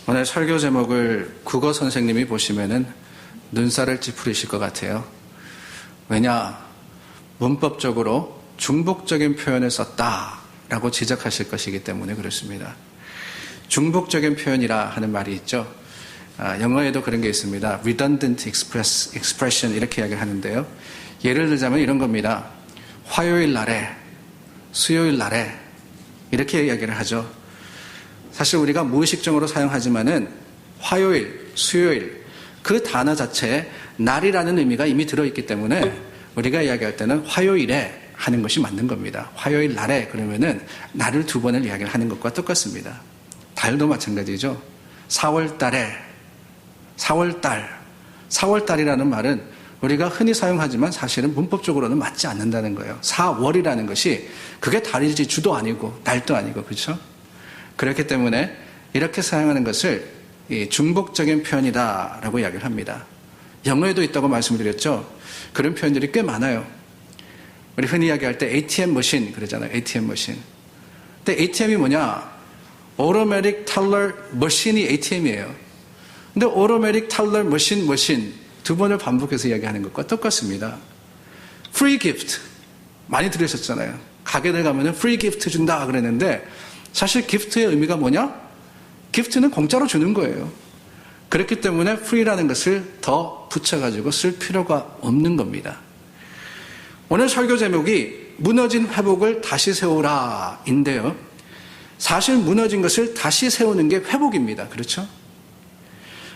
오늘 설교 제목을 국어 선생님이 보시면은 눈살을 찌푸리실 것 같아요. 왜냐? 문법적으로 중복적인 표현을 썼다라고 지적하실 것이기 때문에 그렇습니다. 중복적인 표현이라 하는 말이 있죠. 영어에도 그런 게 있습니다. redundant expression 이렇게 이야기를 하는데요. 예를 들자면 이런 겁니다. 화요일 날에, 수요일 날에 이렇게 이야기를 하죠. 사실 우리가 무의식적으로 사용하지만은 화요일, 수요일 그 단어 자체에 날이라는 의미가 이미 들어있기 때문에 우리가 이야기할 때는 화요일에 하는 것이 맞는 겁니다. 화요일 날에 그러면은 날을 두 번을 이야기를 하는 것과 똑같습니다. 달도 마찬가지죠. 4월 달에, 4월 달이라는 말은 우리가 흔히 사용하지만 사실은 문법적으로는 맞지 않는다는 거예요. 4월이라는 것이 그게 달일지 주도 아니고 날도 아니고 그렇죠? 그렇기 때문에 이렇게 사용하는 것을 중복적인 표현이다라고 이야기를 합니다. 영어에도 있다고 말씀을 드렸죠. 그런 표현들이 꽤 많아요. 우리 흔히 이야기할 때 ATM 머신 그러잖아요. ATM 머신. 근데 ATM이 뭐냐? Automatic Teller Machine이 ATM이에요. 근데 Automatic Teller Machine 두 번을 반복해서 이야기하는 것과 똑같습니다. Free gift 많이 들으셨잖아요. 가게들 가면은 free gift 준다 그랬는데 사실 기프트의 의미가 뭐냐? 기프트는 공짜로 주는 거예요. 그렇기 때문에 free라는 것을 더 붙여가지고 쓸 필요가 없는 겁니다. 오늘 설교 제목이 무너진 회복을 다시 세우라 인데요. 사실 무너진 것을 다시 세우는 게 회복입니다. 그렇죠?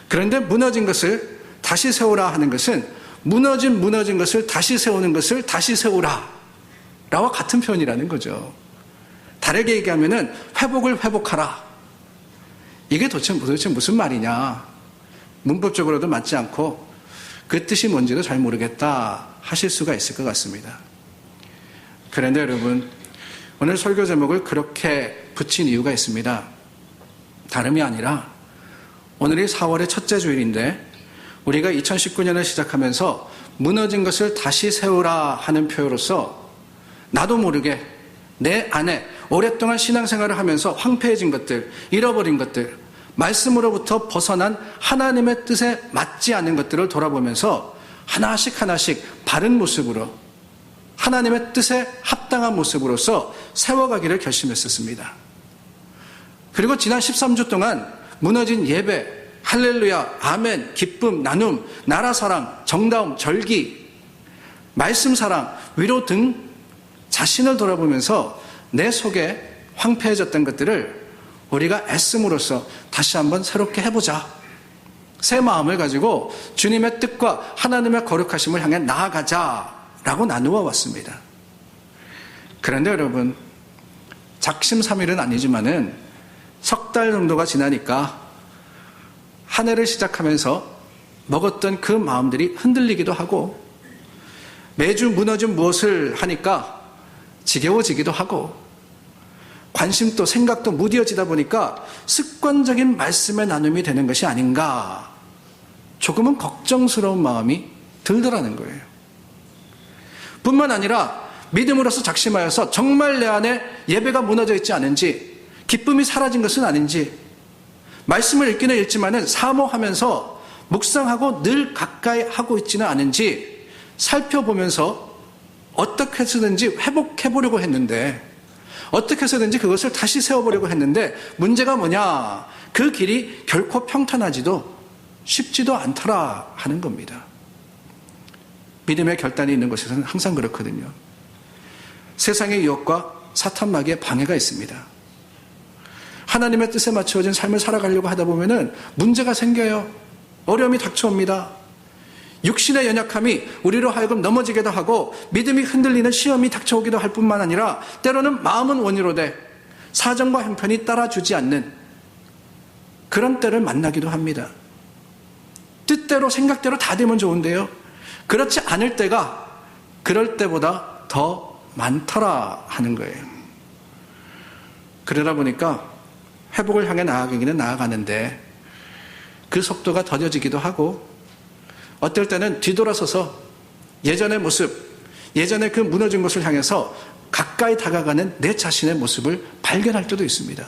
그런데 무너진 것을 다시 세우라 하는 것은 무너진 것을 다시 세우는 것을 다시 세우라 라와 같은 표현이라는 거죠. 다르게 얘기하면은 회복을 회복하라. 이게 도대체 무슨 말이냐. 문법적으로도 맞지 않고 그 뜻이 뭔지도 잘 모르겠다 하실 수가 있을 것 같습니다. 그런데 여러분 오늘 설교 제목을 그렇게 붙인 이유가 있습니다. 다름이 아니라 오늘이 4월의 첫째 주일인데 우리가 2019년을 시작하면서 무너진 것을 다시 세우라 하는 표현으로서 나도 모르게 내 안에 오랫동안 신앙생활을 하면서 황폐해진 것들, 잃어버린 것들, 말씀으로부터 벗어난 하나님의 뜻에 맞지 않는 것들을 돌아보면서 하나씩 바른 모습으로 하나님의 뜻에 합당한 모습으로서 세워가기를 결심했었습니다. 그리고 지난 13주 동안 무너진 예배, 할렐루야, 아멘, 기쁨, 나눔, 나라 사랑, 정다움, 절기, 말씀 사랑, 위로 등 자신을 돌아보면서 내 속에 황폐해졌던 것들을 우리가 애씀으로써 다시 한번 새롭게 해보자. 새 마음을 가지고 주님의 뜻과 하나님의 거룩하심을 향해 나아가자라고 나누어 왔습니다. 그런데 여러분 작심삼일은 아니지만은 석 달 정도가 지나니까 한 해를 시작하면서 먹었던 그 마음들이 흔들리기도 하고 매주 무너진 무엇을 하니까 지겨워지기도 하고 관심도 생각도 무뎌지다 보니까 습관적인 말씀의 나눔이 되는 것이 아닌가 조금은 걱정스러운 마음이 들더라는 거예요. 뿐만 아니라 믿음으로서 작심하여서 정말 내 안에 예배가 무너져 있지 않은지 기쁨이 사라진 것은 아닌지 말씀을 읽기는 읽지만은 사모하면서 묵상하고 늘 가까이 하고 있지는 않은지 살펴보면서 어떻게 해서든지 회복해보려고 했는데 어떻게 해서든지 그것을 다시 세워보려고 했는데 문제가 뭐냐? 그 길이 결코 평탄하지도 쉽지도 않더라 하는 겁니다. 믿음의 결단이 있는 곳에서는 항상 그렇거든요. 세상의 유혹과 사탄 마귀의 방해가 있습니다. 하나님의 뜻에 맞춰진 삶을 살아가려고 하다 보면은 문제가 생겨요. 어려움이 닥쳐옵니다. 육신의 연약함이 우리로 하여금 넘어지기도 하고 믿음이 흔들리는 시험이 닥쳐오기도 할 뿐만 아니라 때로는 마음은 원이로 돼 사정과 형편이 따라주지 않는 그런 때를 만나기도 합니다. 뜻대로 생각대로 다 되면 좋은데요. 그렇지 않을 때가 그럴 때보다 더 많더라 하는 거예요. 그러다 보니까 회복을 향해 나아가기는 나아가는데 그 속도가 더뎌지기도 하고 어떨 때는 뒤돌아서서 예전의 모습, 예전에 그 무너진 것을 향해서 가까이 다가가는 내 자신의 모습을 발견할 때도 있습니다.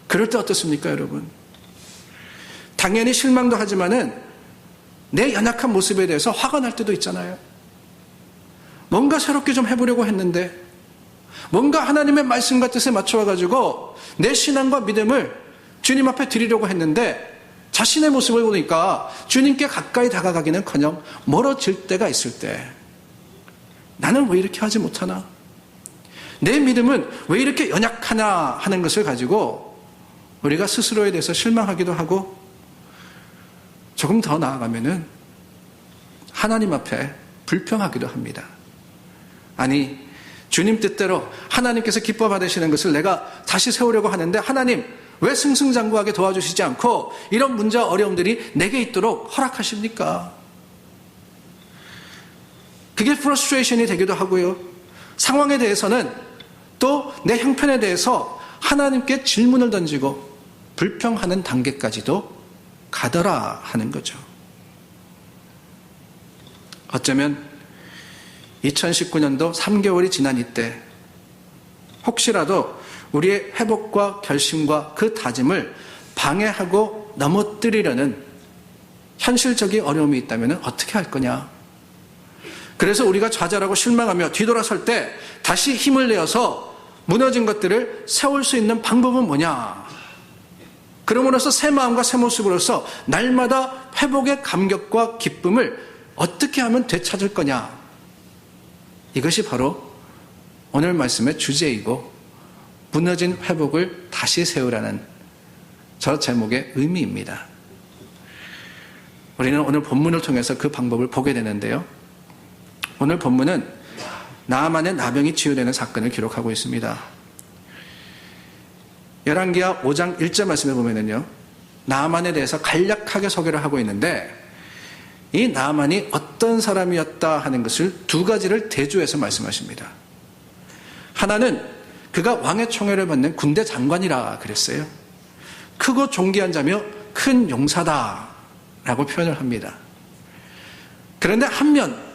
그럴 때 어떻습니까, 여러분? 당연히 실망도 하지만은 내 연약한 모습에 대해서 화가 날 때도 있잖아요. 뭔가 새롭게 좀 해보려고 했는데, 뭔가 하나님의 말씀과 뜻에 맞춰가지고 내 신앙과 믿음을 주님 앞에 드리려고 했는데, 자신의 모습을 보니까 주님께 가까이 다가가기는커녕 멀어질 때가 있을 때, 나는 왜 이렇게 하지 못하나? 내 믿음은 왜 이렇게 연약하나 하는 것을 가지고 우리가 스스로에 대해서 실망하기도 하고, 조금 더 나아가면은 하나님 앞에 불평하기도 합니다. 아니, 주님 뜻대로 하나님께서 기뻐 받으시는 것을 내가 다시 세우려고 하는데, 하나님 왜 승승장구하게 도와주시지 않고 이런 문제와 어려움들이 내게 있도록 허락하십니까? 그게 프러스트레이션이 되기도 하고요. 상황에 대해서는 또 내 형편에 대해서 하나님께 질문을 던지고 불평하는 단계까지도 가더라 하는 거죠. 어쩌면 2019년도 3개월이 지난 이때 혹시라도 우리의 회복과 결심과 그 다짐을 방해하고 넘어뜨리려는 현실적인 어려움이 있다면 어떻게 할 거냐? 그래서 우리가 좌절하고 실망하며 뒤돌아설 때 다시 힘을 내어서 무너진 것들을 세울 수 있는 방법은 뭐냐? 그러므로서 새 마음과 새 모습으로서 날마다 회복의 감격과 기쁨을 어떻게 하면 되찾을 거냐? 이것이 바로 오늘 말씀의 주제이고, 무너진 회복을 다시 세우라는 저 제목의 의미입니다. 우리는 오늘 본문을 통해서 그 방법을 보게 되는데요. 오늘 본문은 나아만의 나병이 치유되는 사건을 기록하고 있습니다. 열왕기하 5장 1절 말씀에 보면은요, 나아만에 대해서 간략하게 소개를 하고 있는데, 이 나아만이 어떤 사람이었다 하는 것을 두 가지를 대조해서 말씀하십니다. 하나는 그가 왕의 총애를 받는 군대 장관이라 그랬어요. 크고 존귀한 자며 큰 용사다라고 표현을 합니다. 그런데 한면,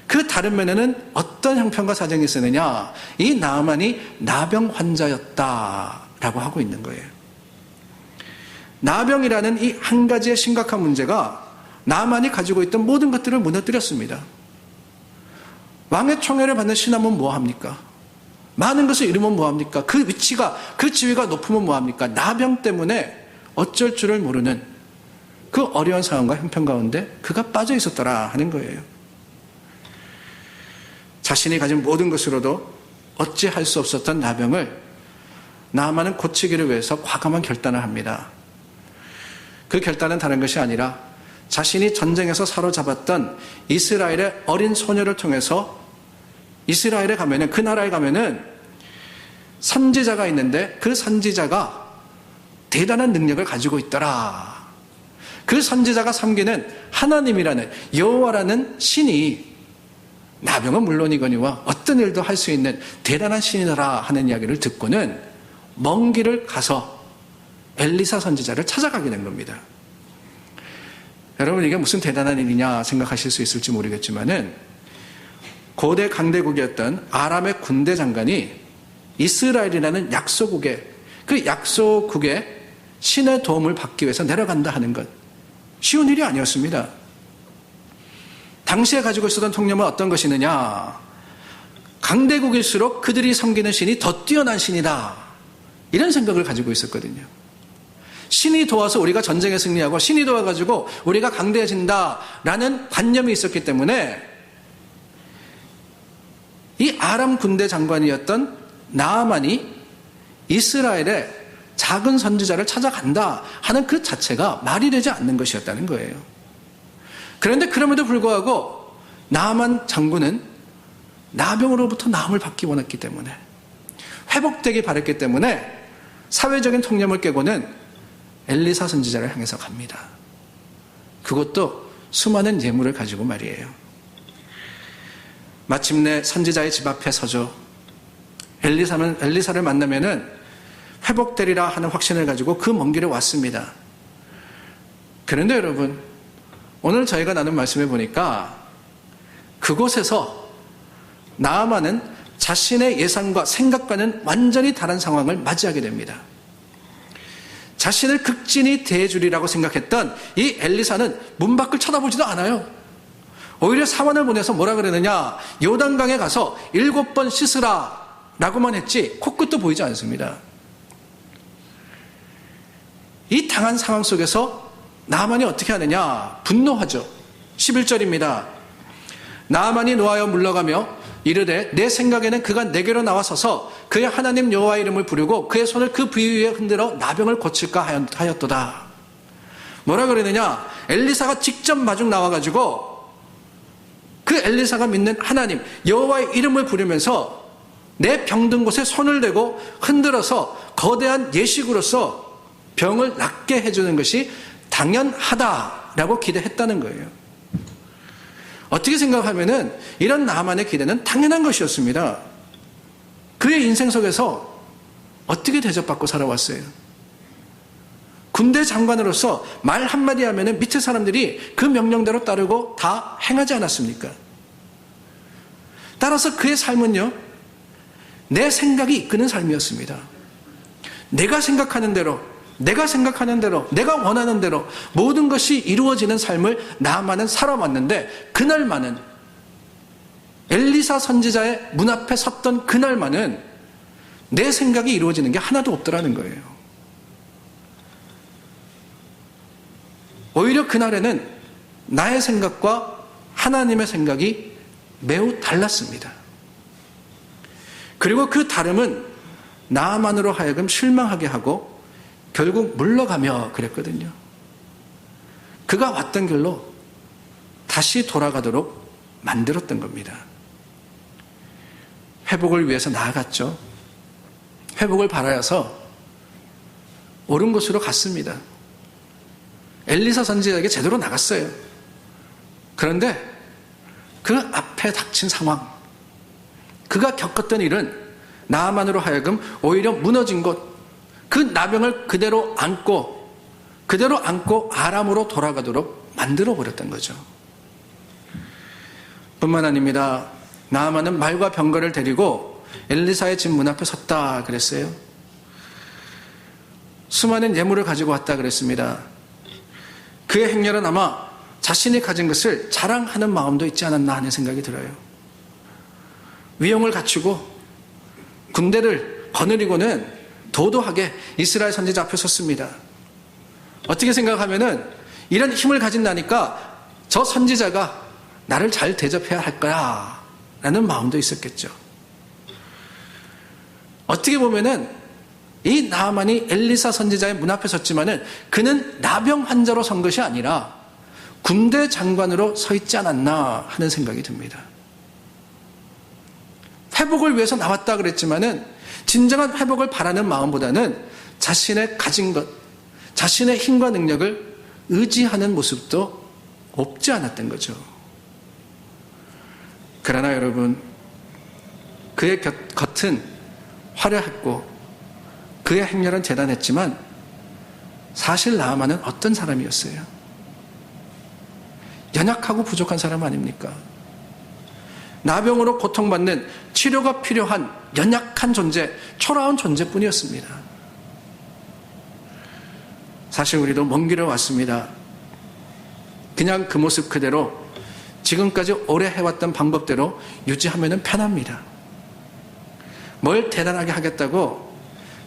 그 다른 면에는 어떤 형편과 사정이 있었느냐? 이 나아만이 나병 환자였다라고 하고 있는 거예요. 나병이라는 이 한 가지의 심각한 문제가 나아만이 가지고 있던 모든 것들을 무너뜨렸습니다. 왕의 총애를 받는 신하면 뭐합니까? 많은 것을 이루면 뭐합니까? 그 위치가, 그 지위가 높으면 뭐합니까? 나병 때문에 어쩔 줄을 모르는 그 어려운 상황과 형편 가운데 그가 빠져 있었더라 하는 거예요. 자신이 가진 모든 것으로도 어찌할 수 없었던 나병을 나아만은 고치기를 위해서 과감한 결단을 합니다. 그 결단은 다른 것이 아니라 자신이 전쟁에서 사로잡았던 이스라엘의 어린 소녀를 통해서 이스라엘에 가면은, 그 나라에 가면은 선지자가 있는데 그 선지자가 대단한 능력을 가지고 있더라. 그 선지자가 섬기는 하나님이라는 여호와라는 신이 나병은 물론이거니와 어떤 일도 할 수 있는 대단한 신이더라 하는 이야기를 듣고는 먼 길을 가서 엘리사 선지자를 찾아가게 된 겁니다. 여러분, 이게 무슨 대단한 일이냐 생각하실 수 있을지 모르겠지만은, 고대 강대국이었던 아람의 군대 장관이 이스라엘이라는 약소국에, 그 약소국에 신의 도움을 받기 위해서 내려간다 하는 것, 쉬운 일이 아니었습니다. 당시에 가지고 있었던 통념은 어떤 것이느냐? 강대국일수록 그들이 섬기는 신이 더 뛰어난 신이다, 이런 생각을 가지고 있었거든요. 신이 도와서 우리가 전쟁에 승리하고 신이 도와가지고 우리가 강대해진다라는 관념이 있었기 때문에 이 아람 군대 장관이었던 나아만이 이스라엘의 작은 선지자를 찾아간다 하는 그 자체가 말이 되지 않는 것이었다는 거예요. 그런데 그럼에도 불구하고 나아만 장군은 나병으로부터 나음을 받기 원했기 때문에, 회복되기 바랬기 때문에 사회적인 통념을 깨고는 엘리사 선지자를 향해서 갑니다. 그것도 수많은 예물을 가지고 말이에요. 마침내 선지자의 집 앞에 서죠. 엘리사를 만나면은 회복되리라 하는 확신을 가지고 그 먼 길에 왔습니다. 그런데 여러분, 오늘 저희가 나눈 말씀에 보니까 그곳에서 나아만은 자신의 예상과 생각과는 완전히 다른 상황을 맞이하게 됩니다. 자신을 극진히 대해주리라고 생각했던 이 엘리사는 문 밖을 쳐다보지도 않아요. 오히려 사환을 보내서 뭐라 그러느냐, 요단강에 가서 7번 씻으라 라고만 했지 코끝도 보이지 않습니다. 이 당한 상황 속에서 나아만이 어떻게 하느냐, 분노하죠. 11절입니다. 나아만이 노하여 물러가며 이르되 내 생각에는 그가 내게로 나와서서 그의 하나님 여호와의 이름을 부르고 그의 손을 그 부위 위에 흔들어 나병을 고칠까 하였도다. 뭐라 그러느냐, 엘리사가 직접 마중 나와가지고 그 엘리사가 믿는 하나님 여호와의 이름을 부르면서 내 병든 곳에 손을 대고 흔들어서 거대한 예식으로서 병을 낫게 해주는 것이 당연하다라고 기대했다는 거예요. 어떻게 생각하면은 이런 나아만의 기대는 당연한 것이었습니다. 그의 인생 속에서 어떻게 대접받고 살아왔어요? 군대 장관으로서 말 한마디 하면은 밑에 사람들이 그 명령대로 따르고 다 행하지 않았습니까? 따라서 그의 삶은요, 내 생각이 이끄는 삶이었습니다. 내가 생각하는 대로, 내가 원하는 대로 모든 것이 이루어지는 삶을 나아만은 살아왔는데, 그날만은, 엘리사 선지자의 문 앞에 섰던 그날만은 내 생각이 이루어지는 게 하나도 없더라는 거예요. 오히려 그날에는 나의 생각과 하나님의 생각이 매우 달랐습니다. 그리고 그 다름은 나아만으로 하여금 실망하게 하고 결국 물러가며 그랬거든요. 그가 왔던 길로 다시 돌아가도록 만들었던 겁니다. 회복을 위해서 나아갔죠. 회복을 바라여서 옳은 곳으로 갔습니다. 엘리사 선지자에게 제대로 나갔어요. 그런데 그 앞에 닥친 상황, 그가 겪었던 일은 나아만으로 하여금 오히려 무너진 곳, 그 나병을 그대로 안고 아람으로 돌아가도록 만들어버렸던 거죠. 뿐만 아닙니다. 나아만은 말과 병거를 데리고 엘리사의 집 문 앞에 섰다 그랬어요. 수많은 예물을 가지고 왔다 그랬습니다. 그의 행렬은 아마 자신이 가진 것을 자랑하는 마음도 있지 않았나 하는 생각이 들어요. 위용을 갖추고 군대를 거느리고는 도도하게 이스라엘 선지자 앞에 섰습니다. 어떻게 생각하면은 이런 힘을 가진 나니까 저 선지자가 나를 잘 대접해야 할 거야 라는 마음도 있었겠죠. 어떻게 보면은 이 나아만이 엘리사 선지자의 문 앞에 섰지만은 그는 나병 환자로 선 것이 아니라 군대 장관으로 서 있지 않았나 하는 생각이 듭니다. 회복을 위해서 나왔다 그랬지만은 진정한 회복을 바라는 마음보다는 자신의 가진 것, 자신의 힘과 능력을 의지하는 모습도 없지 않았던 거죠. 그러나 여러분, 그의 겉은 화려했고 그의 행렬은 대단했지만 사실 나아만은 어떤 사람이었어요? 연약하고 부족한 사람 아닙니까? 나병으로 고통받는 치료가 필요한 연약한 존재, 초라한 존재뿐이었습니다. 사실 우리도 먼 길을 왔습니다. 그냥 그 모습 그대로 지금까지 오래 해왔던 방법대로 유지하면 편합니다. 뭘 대단하게 하겠다고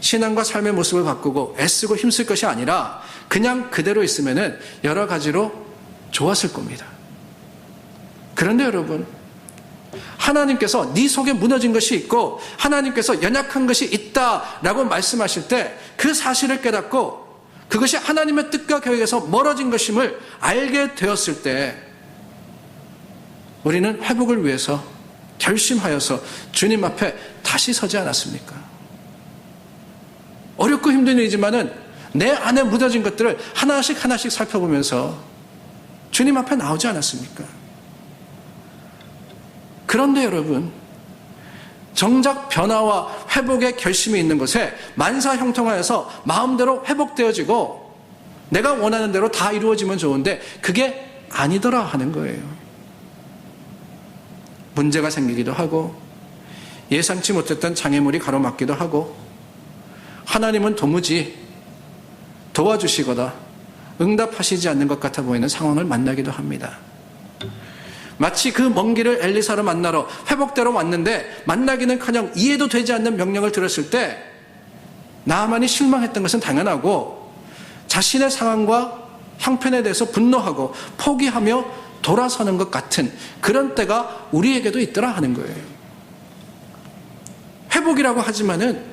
신앙과 삶의 모습을 바꾸고 애쓰고 힘쓸 것이 아니라 그냥 그대로 있으면 여러 가지로 좋았을 겁니다. 그런데 여러분, 하나님께서 네 속에 무너진 것이 있고 하나님께서 연약한 것이 있다라고 말씀하실 때 그 사실을 깨닫고 그것이 하나님의 뜻과 계획에서 멀어진 것임을 알게 되었을 때 우리는 회복을 위해서 결심하여서 주님 앞에 다시 서지 않았습니까? 어렵고 힘든 일이지만은 내 안에 묻어진 것들을 하나씩 살펴보면서 주님 앞에 나오지 않았습니까? 그런데 여러분, 정작 변화와 회복의 결심이 있는 곳에 만사형통하여서 마음대로 회복되어지고 내가 원하는 대로 다 이루어지면 좋은데 그게 아니더라 하는 거예요. 문제가 생기기도 하고 예상치 못했던 장애물이 가로막기도 하고 하나님은 도무지 도와주시거나 응답하시지 않는 것 같아 보이는 상황을 만나기도 합니다. 마치 그 먼 길을 엘리사를 만나러 회복대로 왔는데 만나기는커녕 이해도 되지 않는 명령을 들었을 때 나아만이 실망했던 것은 당연하고 자신의 상황과 형편에 대해서 분노하고 포기하며 돌아서는 것 같은 그런 때가 우리에게도 있더라 하는 거예요. 회복이라고 하지만은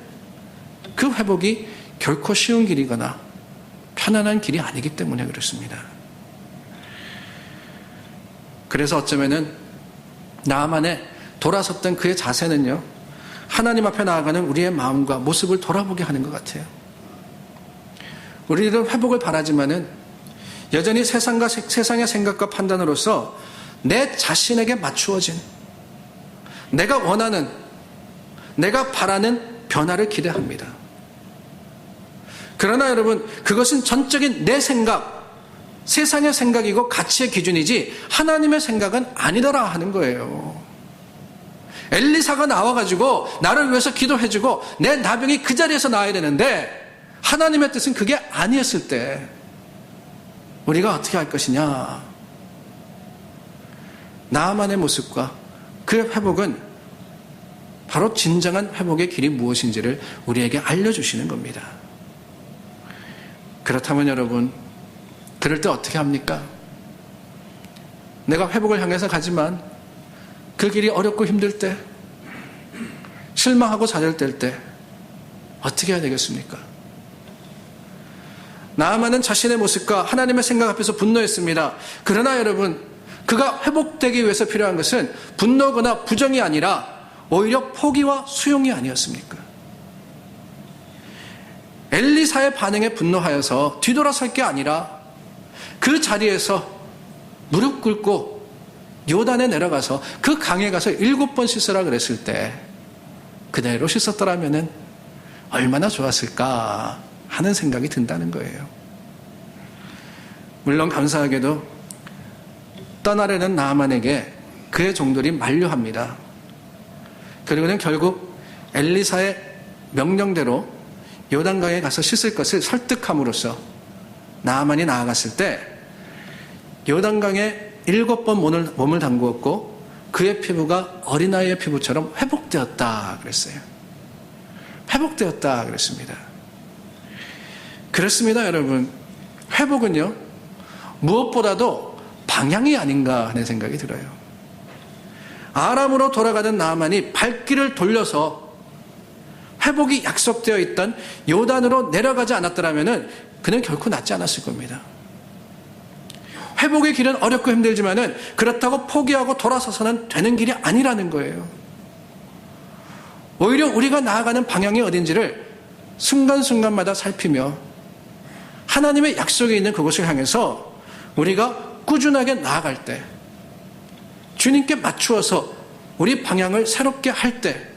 그 회복이 결코 쉬운 길이거나 편안한 길이 아니기 때문에 그렇습니다. 그래서 어쩌면은 나아만의 돌아섰던 그의 자세는요, 하나님 앞에 나아가는 우리의 마음과 모습을 돌아보게 하는 것 같아요. 우리는 회복을 바라지만은 여전히 세상의 생각과 판단으로서 내 자신에게 맞추어진, 내가 원하는, 내가 바라는 변화를 기대합니다. 그러나 여러분, 그것은 전적인 내 생각, 세상의 생각이고 가치의 기준이지 하나님의 생각은 아니더라 하는 거예요. 엘리사가 나와가지고 나를 위해서 기도해주고 내 나병이 그 자리에서 나아야 되는데 하나님의 뜻은 그게 아니었을 때 우리가 어떻게 할 것이냐. 나만의 모습과 그의 회복은 바로 진정한 회복의 길이 무엇인지를 우리에게 알려주시는 겁니다. 그렇다면 여러분, 그럴 때 어떻게 합니까? 내가 회복을 향해서 가지만 그 길이 어렵고 힘들 때, 실망하고 좌절될 때 어떻게 해야 되겠습니까? 나아만은 자신의 모습과 하나님의 생각 앞에서 분노했습니다. 그러나 여러분, 그가 회복되기 위해서 필요한 것은 분노거나 부정이 아니라 오히려 포기와 수용이 아니었습니까? 엘리사의 반응에 분노하여서 뒤돌아설 게 아니라 그 자리에서 무릎 꿇고 요단에 내려가서 그 강에 가서 7번 씻으라 그랬을 때 그대로 씻었더라면 얼마나 좋았을까 하는 생각이 든다는 거예요. 물론 감사하게도 떠나려는 나아만에게 그의 종들이 만류합니다. 그리고는 결국 엘리사의 명령대로 요단강에 가서 씻을 것을 설득함으로써 나아만이 나아갔을 때 요단강에 7번 몸을 담그었고 그의 피부가 어린아이의 피부처럼 회복되었다 그랬어요. 회복되었다 그랬습니다. 그렇습니다, 여러분. 회복은요, 무엇보다도 방향이 아닌가 하는 생각이 들어요. 아람으로 돌아가던 나아만이 발길을 돌려서 회복이 약속되어 있던 요단으로 내려가지 않았더라면 그는 결코 낫지 않았을 겁니다. 회복의 길은 어렵고 힘들지만은 그렇다고 포기하고 돌아서서는 되는 길이 아니라는 거예요. 오히려 우리가 나아가는 방향이 어딘지를 순간순간마다 살피며 하나님의 약속에 있는 그곳을 향해서 우리가 꾸준하게 나아갈 때, 주님께 맞추어서 우리 방향을 새롭게 할 때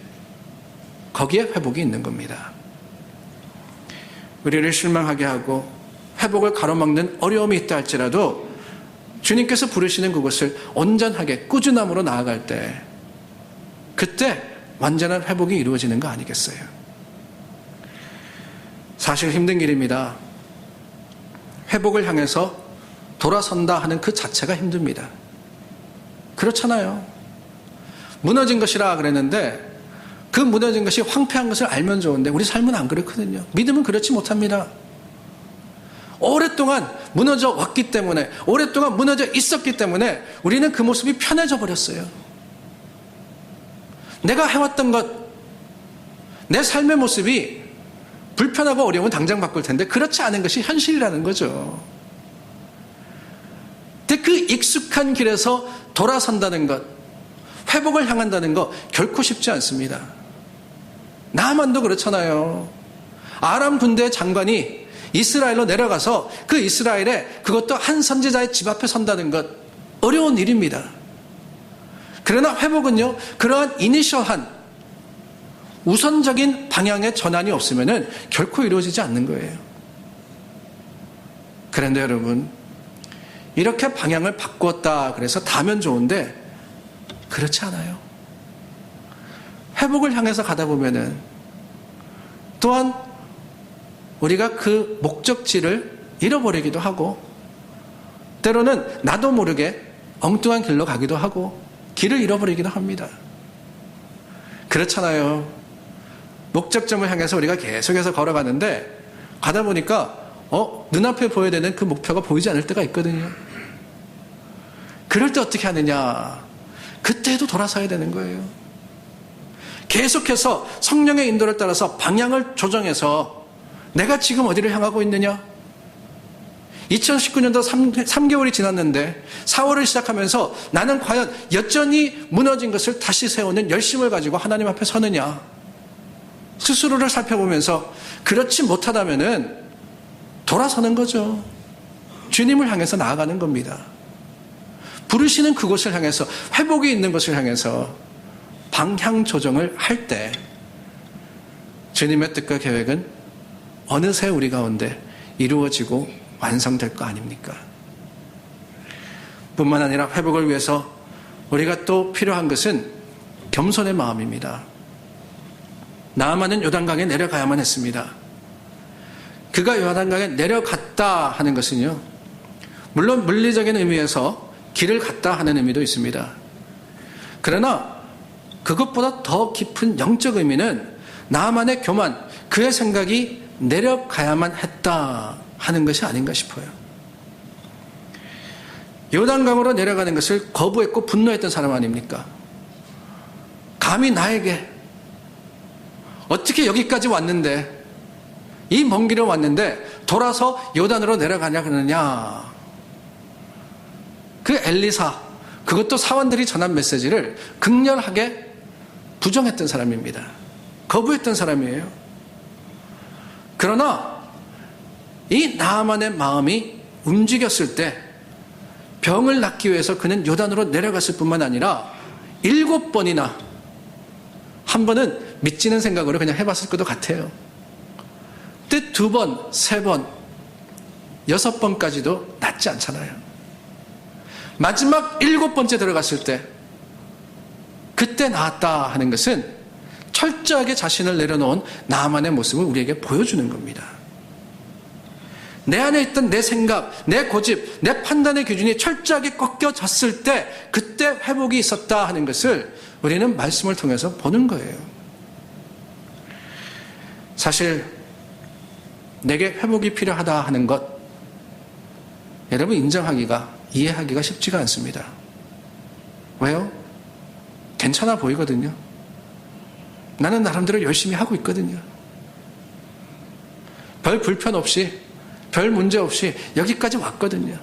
거기에 회복이 있는 겁니다. 우리를 실망하게 하고 회복을 가로막는 어려움이 있다 할지라도 주님께서 부르시는 그곳을 온전하게 꾸준함으로 나아갈 때 그때 완전한 회복이 이루어지는 거 아니겠어요? 사실 힘든 길입니다. 회복을 향해서 돌아선다 하는 그 자체가 힘듭니다. 그렇잖아요. 무너진 것이라 그랬는데 그 무너진 것이 황폐한 것을 알면 좋은데 우리 삶은 안 그렇거든요. 믿음은 그렇지 못합니다. 오랫동안 무너져 왔기 때문에, 오랫동안 무너져 있었기 때문에 우리는 그 모습이 편해져 버렸어요. 내가 해왔던 것, 내 삶의 모습이 불편하고 어려우면 당장 바꿀 텐데 그렇지 않은 것이 현실이라는 거죠. 근데 그 익숙한 길에서 돌아선다는 것, 회복을 향한다는 것 결코 쉽지 않습니다. 나아만도 그렇잖아요. 아람 군대의 장관이 이스라엘로 내려가서 그 이스라엘에 그것도 한 선지자의 집 앞에 선다는 것 어려운 일입니다. 그러나 회복은요, 그러한 이니셜한 우선적인 방향의 전환이 없으면 결코 이루어지지 않는 거예요. 그런데 여러분, 이렇게 방향을 바꾸었다 그래서 다면 좋은데 그렇지 않아요. 회복을 향해서 가다 보면은 또한 우리가 그 목적지를 잃어버리기도 하고 때로는 나도 모르게 엉뚱한 길로 가기도 하고 길을 잃어버리기도 합니다. 그렇잖아요. 목적점을 향해서 우리가 계속해서 걸어가는데 가다 보니까 눈앞에 보여야 되는 그 목표가 보이지 않을 때가 있거든요. 그럴 때 어떻게 하느냐? 그때도 돌아서야 되는 거예요. 계속해서 성령의 인도를 따라서 방향을 조정해서 내가 지금 어디를 향하고 있느냐? 2019년도 3개월이 지났는데 4월을 시작하면서 나는 과연 여전히 무너진 것을 다시 세우는 열심을 가지고 하나님 앞에 서느냐? 스스로를 살펴보면서 그렇지 못하다면은 돌아서는 거죠. 주님을 향해서 나아가는 겁니다. 부르시는 그곳을 향해서 회복이 있는 것을 향해서 방향 조정을 할 때 주님의 뜻과 계획은 어느새 우리 가운데 이루어지고 완성될 거 아닙니까? 뿐만 아니라 회복을 위해서 우리가 또 필요한 것은 겸손의 마음입니다. 나아만은 요단강에 내려가야만 했습니다. 그가 요단강에 내려갔다 하는 것은요, 물론 물리적인 의미에서 길을 갔다 하는 의미도 있습니다. 그러나 그것보다 더 깊은 영적 의미는 나아만의 교만, 그의 생각이 내려가야만 했다 하는 것이 아닌가 싶어요. 요단강으로 내려가는 것을 거부했고 분노했던 사람 아닙니까? 감히 나에게 어떻게 여기까지 왔는데, 이 먼 길을 왔는데 돌아서 요단으로 내려가냐 그러느냐. 그 엘리사, 그것도 사원들이 전한 메시지를 극렬하게 부정했던 사람입니다. 거부했던 사람이에요. 그러나 이 나아만의 마음이 움직였을 때 병을 낫기 위해서 그는 요단으로 내려갔을 뿐만 아니라 7번이나, 한 번은 믿지는 생각으로 그냥 해봤을 것도 같아요. 그때 2번, 3번, 6번까지도 낫지 않잖아요. 마지막 7번째 들어갔을 때 그때 나았다 하는 것은 철저하게 자신을 내려놓은 나아만의 모습을 우리에게 보여주는 겁니다. 내 안에 있던 내 생각, 내 고집, 내 판단의 기준이 철저하게 꺾여졌을 때 그때 회복이 있었다 하는 것을 우리는 말씀을 통해서 보는 거예요. 사실 내게 회복이 필요하다 하는 것, 여러분 인정하기가, 이해하기가 쉽지가 않습니다. 왜요? 괜찮아 보이거든요. 나는 나름대로 열심히 하고 있거든요. 별 불편 없이, 별 문제 없이 여기까지 왔거든요.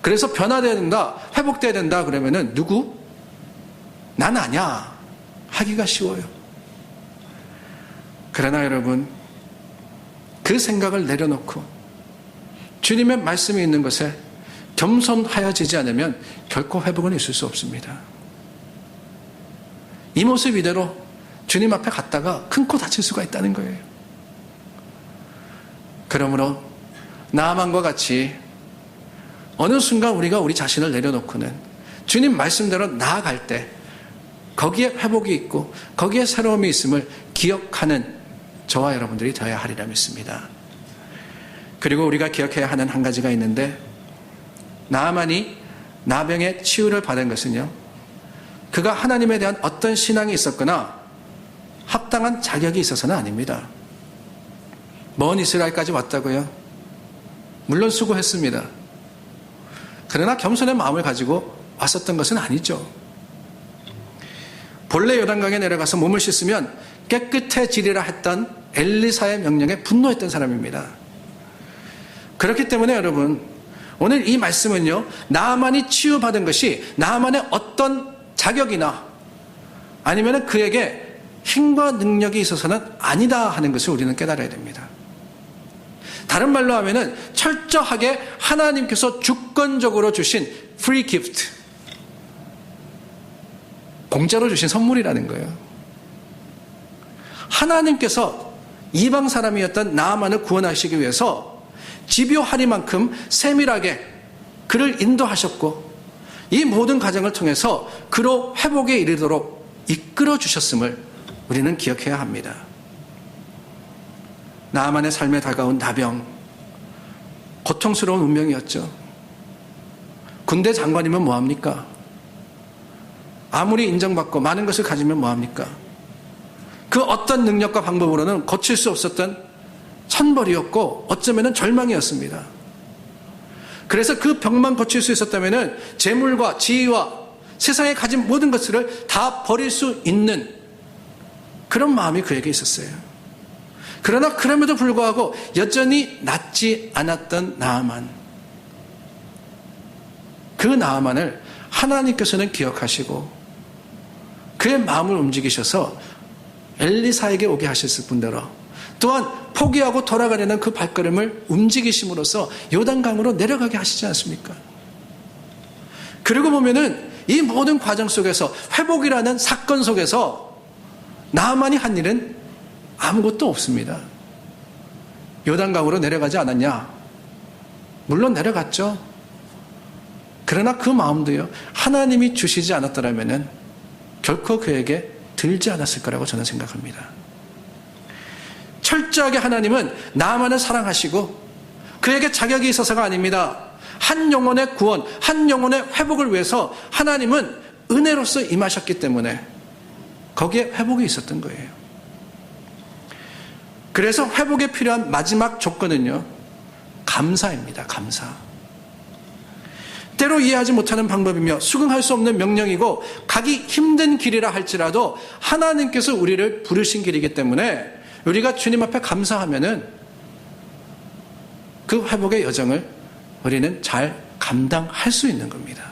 그래서 변화돼야 된다, 회복돼야 된다 그러면은 누구? 난 아냐 하기가 쉬워요. 그러나 여러분, 그 생각을 내려놓고 주님의 말씀이 있는 것에 겸손하여지지 않으면 결코 회복은 있을 수 없습니다. 이 모습 이대로 주님 앞에 갔다가 큰 코 다칠 수가 있다는 거예요. 그러므로 나아만과 같이 어느 순간 우리가 우리 자신을 내려놓고는 주님 말씀대로 나아갈 때 거기에 회복이 있고 거기에 새로움이 있음을 기억하는 저와 여러분들이 되어야 하리라 믿습니다. 그리고 우리가 기억해야 하는 한 가지가 있는데, 나아만이 나병의 치유를 받은 것은요, 그가 하나님에 대한 어떤 신앙이 있었거나 합당한 자격이 있어서는 아닙니다. 먼 이스라엘까지 왔다고요? 물론 수고했습니다. 그러나 겸손의 마음을 가지고 왔었던 것은 아니죠. 본래 요단강에 내려가서 몸을 씻으면 깨끗해지리라 했던 엘리사의 명령에 분노했던 사람입니다. 그렇기 때문에 여러분, 오늘 이 말씀은요, 나아만이 치유받은 것이 나아만의 어떤 자격이나 아니면 그에게 힘과 능력이 있어서는 아니다 하는 것을 우리는 깨달아야 됩니다. 다른 말로 하면은 철저하게 하나님께서 주권적으로 주신 free gift, 공짜로 주신 선물이라는 거예요. 하나님께서 이방 사람이었던 나아만을 구원하시기 위해서 집요하리만큼 세밀하게 그를 인도하셨고 이 모든 과정을 통해서 그로 회복에 이르도록 이끌어 주셨음을 우리는 기억해야 합니다. 나만의 삶에 다가온 나병, 고통스러운 운명이었죠. 군대 장관이면 뭐합니까? 아무리 인정받고 많은 것을 가지면 뭐합니까? 그 어떤 능력과 방법으로는 고칠 수 없었던 천벌이었고 어쩌면 절망이었습니다. 그래서 그 병만 고칠 수 있었다면 재물과 지위와 세상에 가진 모든 것을 다 버릴 수 있는 그런 마음이 그에게 있었어요. 그러나 그럼에도 불구하고 여전히 낫지 않았던 나아만, 그 나아만을 하나님께서는 기억하시고 그의 마음을 움직이셔서 엘리사에게 오게 하셨을 뿐더러 또한 포기하고 돌아가려는 그 발걸음을 움직이심으로써 요단강으로 내려가게 하시지 않습니까? 그리고 보면은 이 모든 과정 속에서 회복이라는 사건 속에서 나아만이 한 일은 아무것도 없습니다. 요단강으로 내려가지 않았냐? 물론 내려갔죠. 그러나 그 마음도요, 하나님이 주시지 않았더라면 결코 그에게 들지 않았을 거라고 저는 생각합니다. 철저하게 하나님은 나아만을 사랑하시고 그에게 자격이 있어서가 아닙니다. 한 영혼의 구원, 한 영혼의 회복을 위해서 하나님은 은혜로서 임하셨기 때문에 거기에 회복이 있었던 거예요. 그래서 회복에 필요한 마지막 조건은요, 감사입니다. 감사. 때로 이해하지 못하는 방법이며 수긍할 수 없는 명령이고 가기 힘든 길이라 할지라도 하나님께서 우리를 부르신 길이기 때문에 우리가 주님 앞에 감사하면은 그 회복의 여정을 우리는 잘 감당할 수 있는 겁니다.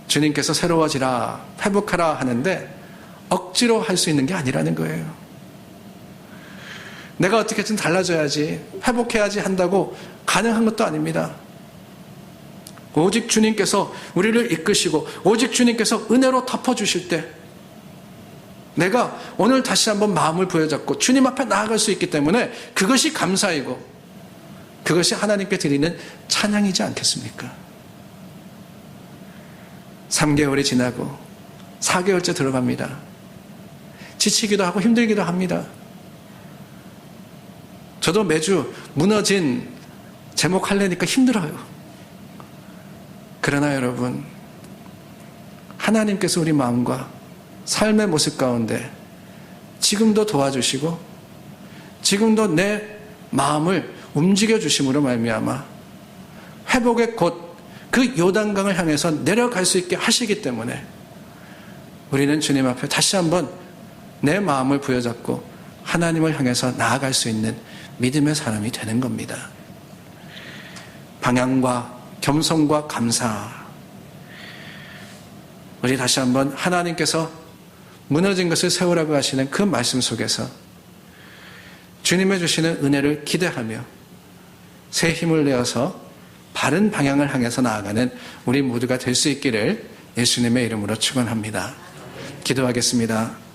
주님께서 새로워지라, 회복하라 하는데 억지로 할 수 있는 게 아니라는 거예요. 내가 어떻게든 달라져야지, 회복해야지 한다고 가능한 것도 아닙니다. 오직 주님께서 우리를 이끄시고 오직 주님께서 은혜로 덮어주실 때 내가 오늘 다시 한번 마음을 부여잡고 주님 앞에 나아갈 수 있기 때문에 그것이 감사이고 그것이 하나님께 드리는 찬양이지 않겠습니까? 3개월이 지나고 4개월째 들어갑니다. 지치기도 하고 힘들기도 합니다. 저도 매주 무너진 제목 하려니까 힘들어요. 그러나 여러분, 하나님께서 우리 마음과 삶의 모습 가운데 지금도 도와주시고 지금도 내 마음을 움직여 주심으로 말미암아 회복의 곳, 그 요단강을 향해서 내려갈 수 있게 하시기 때문에 우리는 주님 앞에 다시 한번 내 마음을 부여잡고 하나님을 향해서 나아갈 수 있는 믿음의 사람이 되는 겁니다. 방향과 겸손과 감사. 우리 다시 한번 하나님께서 무너진 것을 세우라고 하시는 그 말씀 속에서 주님의 주시는 은혜를 기대하며 새 힘을 내어서 바른 방향을 향해서 나아가는 우리 모두가 될 수 있기를 예수님의 이름으로 축원합니다. 기도하겠습니다.